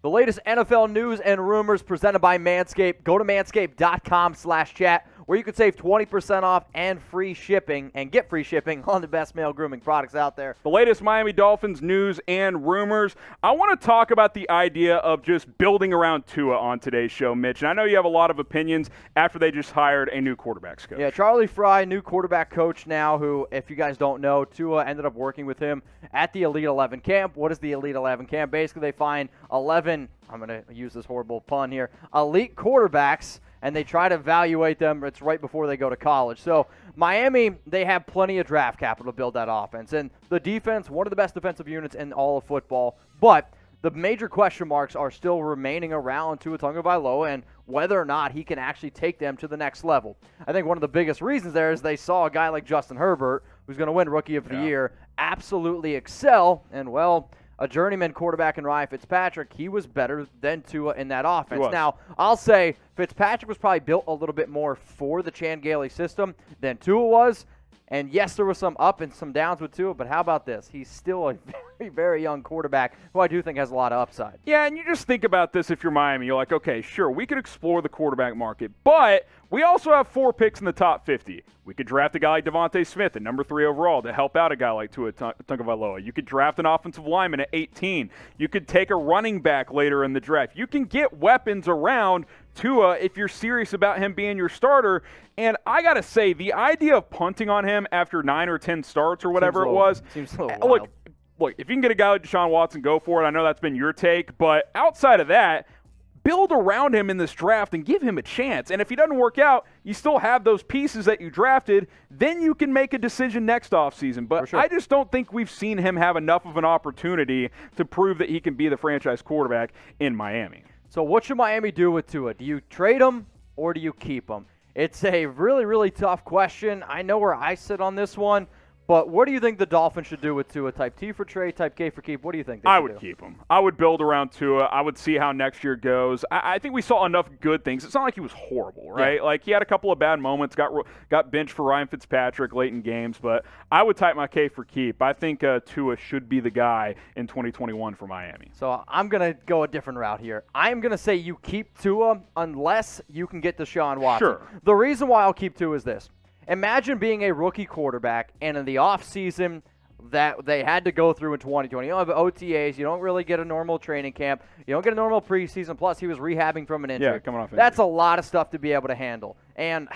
The latest NFL news and rumors presented by Manscape. Go to manscaped.com/chat where you can save 20% off and free shipping and get free shipping on the best male grooming products out there. The latest Miami Dolphins news and rumors. I want to talk about the idea of just building around Tua on today's show, Mitch. And I know you have a lot of opinions after they just hired a new quarterbacks coach. Yeah, Charlie Frye, new quarterback coach now, who, if you guys don't know, Tua ended up working with him at the Elite 11 camp. What is the Elite 11 camp? Basically, they find 11, I'm going to use this horrible pun here, elite quarterbacks, and they try to evaluate them. It's right before they go to college. So Miami, they have plenty of draft capital to build that offense. And the defense, one of the best defensive units in all of football. But the major question marks are still remaining around Tua Tagovailoa and whether or not he can actually take them to the next level. I think one of the biggest reasons there is they saw a guy like Justin Herbert, who's going to win Rookie of the Year, absolutely excel. And, well, a journeyman quarterback in Ryan Fitzpatrick, he was better than Tua in that offense. Now, I'll say Fitzpatrick was probably built a little bit more for the Chan Gailey system than Tua was. And, yes, there was some up and some downs with Tua, but how about this? He's still a very, very young quarterback who I do think has a lot of upside. Yeah, and you just think about this if you're Miami. You're like, okay, sure, we could explore the quarterback market, but we also have 4 picks in the top 50. We could draft a guy like Devontae Smith at number 3 overall to help out a guy like Tua Tagovailoa. You could draft an offensive lineman at 18. You could take a running back later in the draft. You can get weapons around Tua if you're serious about him being your starter. And I got to say, the idea of punting on him after 9 or 10 starts or whatever it was. Seems a little wild. Look, if you can get a guy like Deshaun Watson, go for it. I know that's been your take. But outside of that, build around him in this draft and give him a chance. And if he doesn't work out, you still have those pieces that you drafted. Then you can make a decision next offseason. But I just don't think we've seen him have enough of an opportunity to prove that he can be the franchise quarterback in Miami. So what should Miami do with Tua? Do you trade him or do you keep him? It's a really, really tough question. I know where I sit on this one. But what do you think the Dolphins should do with Tua? Type T for trade, type K for keep? What do you think they should do? I would keep him. I would build around Tua. I would see how next year goes. I think we saw enough good things. It's not like he was horrible, right? Yeah. Like, he had a couple of bad moments, got benched for Ryan Fitzpatrick late in games. But I would type my K for keep. I think Tua should be the guy in 2021 for Miami. So I'm going to go a different route here. I'm going to say you keep Tua unless you can get Deshaun Watson. Sure. The reason why I'll keep Tua is this. Imagine being a rookie quarterback, and in the offseason that they had to go through in 2020, you don't have OTAs, you don't really get a normal training camp, you don't get a normal preseason, plus he was rehabbing from an injury. Yeah, coming off injury. That's a lot of stuff to be able to handle. And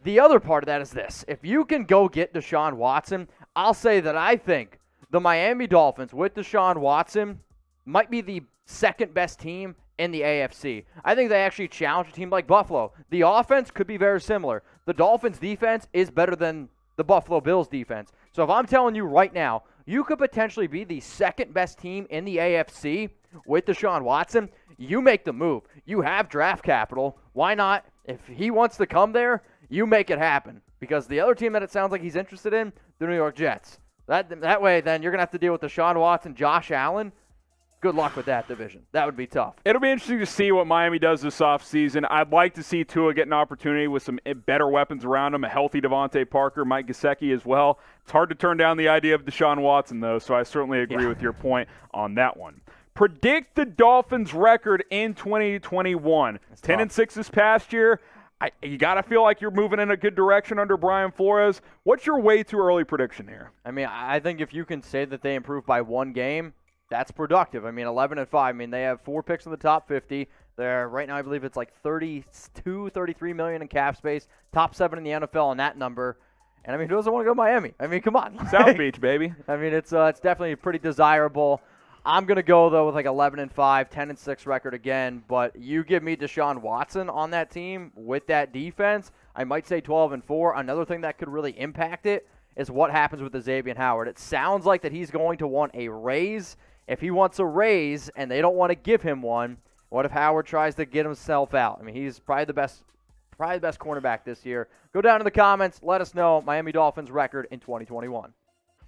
the other part of that is this. If you can go get Deshaun Watson, I'll say that I think the Miami Dolphins with Deshaun Watson might be the second best team in the AFC. I think they actually challenge a team like Buffalo. The offense could be very similar. The Dolphins' defense is better than the Buffalo Bills' defense. So if I'm telling you right now, you could potentially be the second best team in the AFC with Deshaun Watson. You make the move. You have draft capital. Why not? If he wants to come there, you make it happen. Because the other team that it sounds like he's interested in, the New York Jets. That way, then, you're going to have to deal with Deshaun Watson, Josh Allen. Good luck with that division. That would be tough. It'll be interesting to see what Miami does this offseason. I'd like to see Tua get an opportunity with some better weapons around him, a healthy Devontae Parker, Mike Gesicki as well. It's hard to turn down the idea of Deshaun Watson, though, so I certainly agree with your point on that one. Predict the Dolphins' record in 2021. 10-6 this past year. You got to feel like you're moving in a good direction under Brian Flores. What's your way too early prediction here? I mean, I think if you can say that they improve by one game, that's productive. I mean, 11-5. I mean, they have 4 picks in the top 50. They're right now, I believe it's like 32, 33 million in cap space. Top 7 in the NFL on that number. And I mean, who doesn't want to go to Miami? I mean, come on. South Beach, baby. I mean, it's definitely pretty desirable. I'm going to go, though, with like 11-5, 10-6 record again. But you give me Deshaun Watson on that team with that defense, I might say 12-4. Another thing that could really impact it is what happens with Xavier Howard. It sounds like that he's going to want a raise. If he wants a raise and they don't want to give him one, what if Howard tries to get himself out? I mean, he's probably the best cornerback this year. Go down in the comments. Let us know Miami Dolphins record in 2021.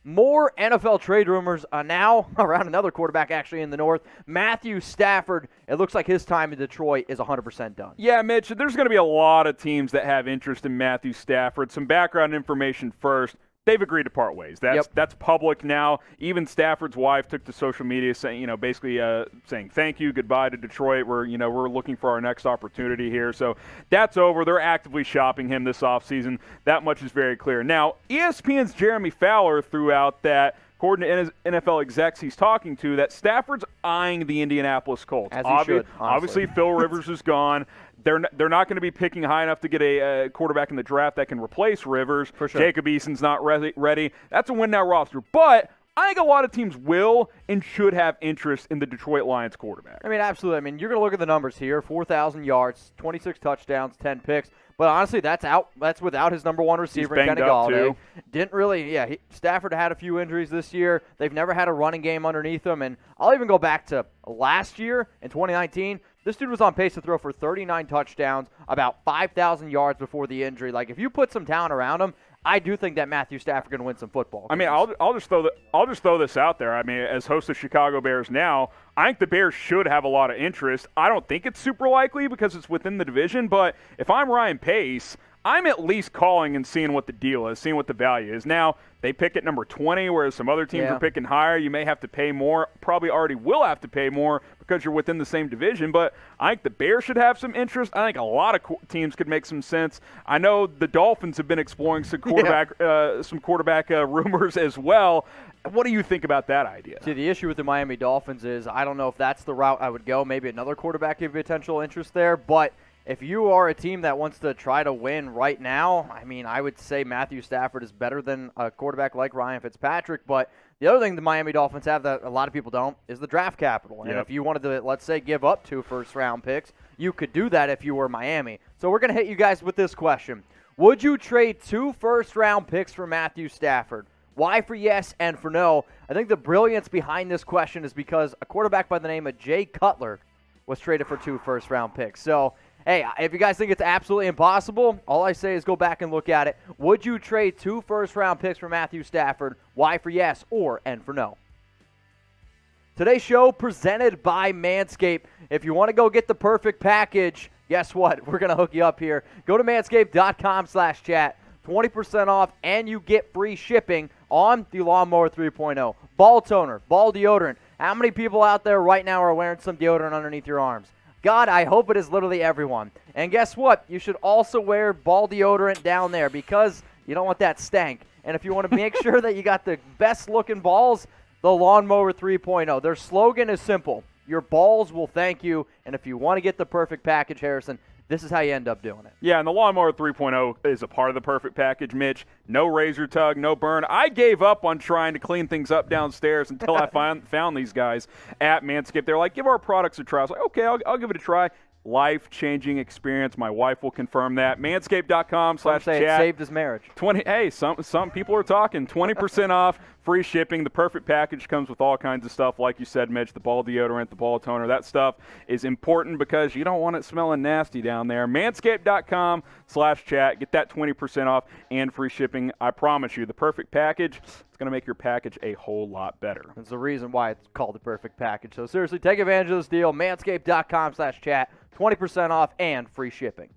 More NFL trade rumors are now around another quarterback actually in the North. Matthew Stafford, it looks like his time in Detroit is 100% done. Yeah, Mitch, there's going to be a lot of teams that have interest in Matthew Stafford. Some background information first. they've agreed to part ways. That's public now. Even Stafford's wife took to social media saying, basically saying thank you, goodbye to Detroit. We're looking for our next opportunity here. So that's over. They're actively shopping him this offseason. That much is very clear. Now, ESPN's Jeremy Fowler threw out that, according to NFL execs he's talking to, that Stafford's eyeing the Indianapolis Colts. As he should, obviously, Phil Rivers is gone. They're not going to be picking high enough to get a quarterback in the draft that can replace Rivers. For sure. Jacob Eason's not ready. That's a win-now roster. But I think a lot of teams will and should have interest in the Detroit Lions quarterback. I mean, absolutely. I mean, you're going to look at the numbers here. 4,000 yards, 26 touchdowns, 10 picks. But honestly, that's without his number one receiver, Kenny Galladay. Didn't really, Stafford had a few injuries this year. They've never had a running game underneath him. And I'll even go back to last year in 2019. This dude was on pace to throw for 39 touchdowns, about 5,000 yards before the injury. Like, if you put some talent around him, I do think that Matthew Stafford can win some football games. I mean, I'll just throw this out there. I mean, as host of Chicago Bears now, I think the Bears should have a lot of interest. I don't think it's super likely because it's within the division, but if I'm Ryan Pace, I'm at least calling and seeing what the deal is, seeing what the value is. Now, they pick at number 20, whereas some other teams are picking higher. You may have to pay more, probably already will have to pay more because you're within the same division. But I think the Bears should have some interest. I think a lot of teams could make some sense. I know the Dolphins have been exploring some quarterback rumors as well. What do you think about that idea? See, the issue with the Miami Dolphins is I don't know if that's the route I would go. Maybe another quarterback could be potential interest there, but if you are a team that wants to try to win right now, I mean, I would say Matthew Stafford is better than a quarterback like Ryan Fitzpatrick. But the other thing the Miami Dolphins have that a lot of people don't is the draft capital. And if you wanted to, let's say, give up 2 first-round picks, you could do that if you were Miami. So we're going to hit you guys with this question. Would you trade 2 first-round picks for Matthew Stafford? Why for yes and for no? I think the brilliance behind this question is because a quarterback by the name of Jay Cutler was traded for 2 first-round picks. So, hey, if you guys think it's absolutely impossible, all I say is go back and look at it. Would you trade 2 first-round picks for Matthew Stafford? Why for yes and for no? Today's show presented by Manscape. If you want to go get the perfect package, guess what? We're going to hook you up here. Go to manscaped.com/chat. 20% off, and you get free shipping on the Lawnmower 3.0. Ball toner, ball deodorant. How many people out there right now are wearing some deodorant underneath your arms? God, I hope it is literally everyone. And guess what? You should also wear ball deodorant down there because you don't want that stank. And if you want to make sure that you got the best-looking balls, the Lawnmower 3.0. Their slogan is simple. Your balls will thank you. And if you want to get the perfect package, Harrison, this is how you end up doing it. Yeah, and the Lawnmower 3.0 is a part of the perfect package, Mitch. No razor tug, no burn. I gave up on trying to clean things up downstairs until I found these guys at Manscaped. They're like, give our products a try. I was like, okay, I'll give it a try. Life-changing experience. My wife will confirm that. Manscaped.com/chat. It saved his marriage. Hey, some people are talking. 20% off, free shipping. The perfect package comes with all kinds of stuff, like you said, Mitch. The ball deodorant, the ball toner. That stuff is important because you don't want it smelling nasty down there. Manscaped.com/chat. Get that 20% off and free shipping. I promise you, the perfect package. It's going to make your package a whole lot better. That's the reason why it's called the perfect package. So seriously, take advantage of this deal. Manscaped.com/chat. 20% off and free shipping.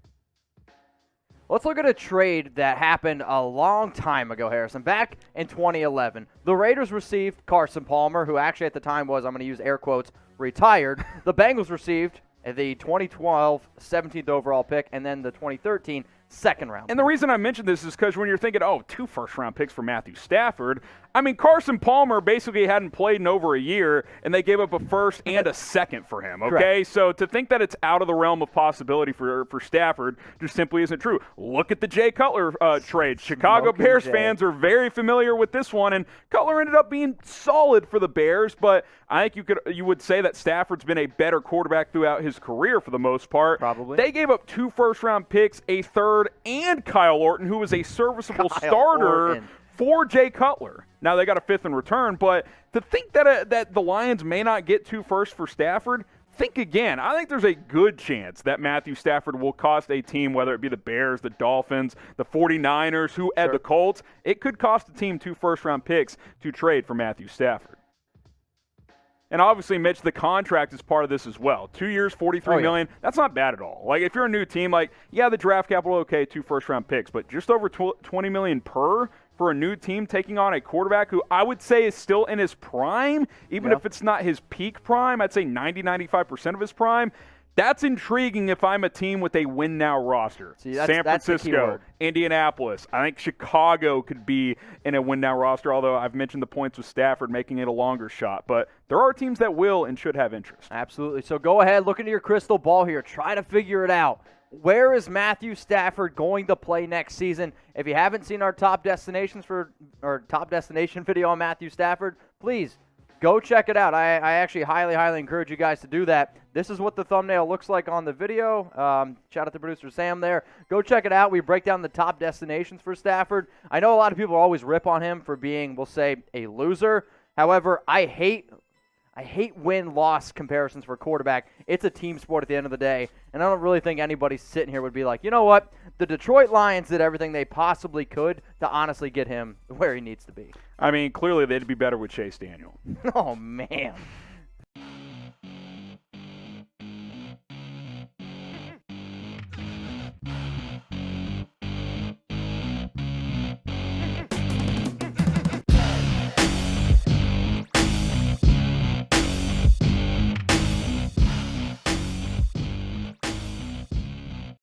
Let's look at a trade that happened a long time ago, Harrison. Back in 2011, the Raiders received Carson Palmer, who actually at the time was, I'm going to use air quotes, retired. The Bengals received the 2012 17th overall pick and then the 2013 second round. And the reason I mentioned this is because when you're thinking, 2 first-round picks for Matthew Stafford, I mean, Carson Palmer basically hadn't played in over a year, and they gave up a first and a second for him, okay? Correct. So to think that it's out of the realm of possibility for Stafford just simply isn't true. Look at the Jay Cutler trade. Chicago Bears fans are very familiar with this one, and Cutler ended up being solid for the Bears, but I think you would say that Stafford's been a better quarterback throughout his career for the most part. Probably. They gave up 2 first-round picks, a third, and Kyle Orton, who was a serviceable starter for Jay Cutler. Now they got a 5th in return, but to think that the Lions may not get 2 firsts for Stafford, think again. I think there's a good chance that Matthew Stafford will cost a team, whether it be the Bears, the Dolphins, the 49ers, the Colts. It could cost a team 2 first-round picks to trade for Matthew Stafford. And obviously, Mitch, the contract is part of this as well. 2 years, $43 million. That's not bad at all. Like, if you're a new team, the draft capital, okay, 2 first-round picks, but just over $20 million per for a new team taking on a quarterback who I would say is still in his prime, even if it's not his peak prime. I'd say 90-95% of his prime. That's intriguing if I'm a team with a win-now roster. See, San Francisco, Indianapolis. I think Chicago could be in a win-now roster, although I've mentioned the points with Stafford making it a longer shot. But there are teams that will and should have interest. Absolutely. So go ahead, look into your crystal ball here. Try to figure it out. Where is Matthew Stafford going to play next season? If you haven't seen our top destination video on Matthew Stafford, please go check it out. I actually highly encourage you guys to do that. This is what the thumbnail looks like on the video. Shout out to producer Sam there. Go check it out. We break down the top destinations for Stafford. I know a lot of people always rip on him for being, we'll say, a loser. However, I hate win-loss comparisons for quarterback. It's a team sport at the end of the day, and I don't really think anybody sitting here would be like, you know what? The Detroit Lions did everything they possibly could to honestly get him where he needs to be. I mean, clearly they'd be better with Chase Daniel. Oh, man.